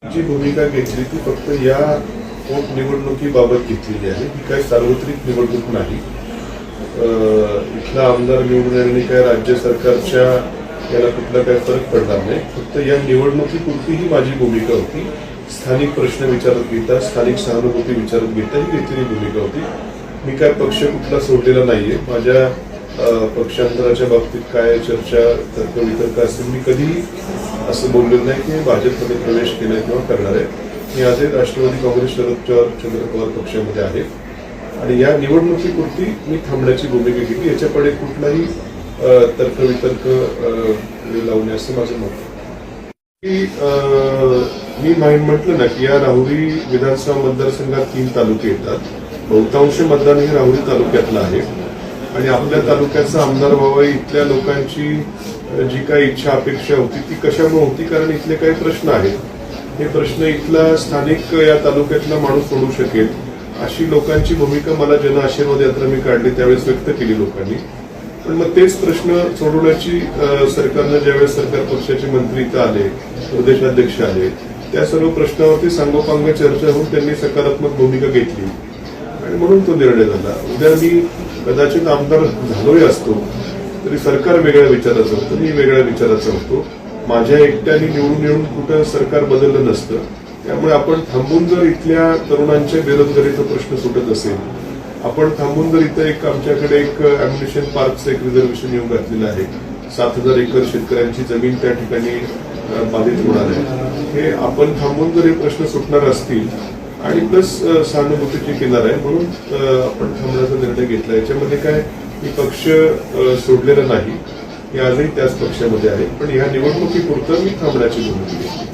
जी भूमिका घेतली ती फक्त या पोटनिवडणुकीबाबत घेतलेली आहे. ही काही सार्वत्रिक निवडणूक नाही. इथला आमदार निवडून येण्याने काय राज्य सरकारच्या याला कुठला काही फरक पडणार नाही. फक्त या निवडणुकीपुरती ही माझी भूमिका होती. स्थानिक प्रश्न विचारत घेता, स्थानिक सहानुभूती विचारत घेता ही घेतलेली भूमिका होती. मी काय पक्ष कुठला सोडलेला नाहीये. माझ्या पक्षांतराच्या बाबतीत काय चर्चा तर्कवितर्क असेल मी कधीही असं बोललेलं नाही की भाजपमध्ये प्रवेश केलाय किंवा करणार आहे. मी आजही राष्ट्रवादी काँग्रेस शरद पवार पक्षामध्ये आहे आणि या निवडणुकीपुरती मी थांबण्याची भूमिका घेतली. याच्याकडे कुठलाही तर्कवितर्क लावणे असं माझं मत आहे. मी म्हटलं ना की या राहुरी विधानसभा मतदारसंघात 3 तालुके येतात. बहुतांश मतदान हे राहुरी तालुक्यातलं आहे आणि आपल्या तालुक्याचा आमदार व्हावा इथल्या लोकांची जी काही इच्छा अपेक्षा होती ती कशामुळे होती, कारण इथले काही प्रश्न आहेत. हे प्रश्न इथला स्थानिक या तालुक्यातला माणूस सोडू शकेल अशी लोकांची भूमिका मला जन आशीर्वाद यात्रा मी काढली त्यावेळेस व्यक्त केली लोकांनी. पण मग तेच प्रश्न सोडवण्याची सरकारनं ज्यावेळेस सरकार पक्षाचे मंत्री इथं आले, प्रदेशाध्यक्ष आले, त्या सर्व प्रश्नावरती सांगोपांग चर्चा होऊन त्यांनी सकारात्मक भूमिका घेतली आणि म्हणून तो निर्णय झाला. उद्या मी कदाचित आमदार झालोही असतो तरी सरकार वेगळ्या विचाराचं होतं, मी वेगळ्या विचाराचा होतो. माझ्या एकट्याने निवडून येऊन कुठं सरकार बदललं नसतं. त्यामुळे आपण थांबून जर इथल्या तरुणांच्या बेरोजगारीचा प्रश्न सुटत असेल, आपण थांबून जर इथं आमच्याकडे एक अम्युनिशन पार्कचं एक रिझर्वेशन येऊन घातलेलं आहे. 7,000 एकर शेतकऱ्यांची जमीन त्या ठिकाणी बाधित होणार आहे. हे आपण थांबून जर हे प्रश्न सुटणार असतील आणि प्लस सहानुभूतीची किनार आहे म्हणून आपण थांबण्याचा निर्णय घेतला. याच्यामध्ये काय मी पक्ष सोडलेला नाही. मी आजही त्याच पक्षामध्ये आहे, पण ह्या निवडणुकीपुरतं मी थांबण्याची भूमिका घेतली.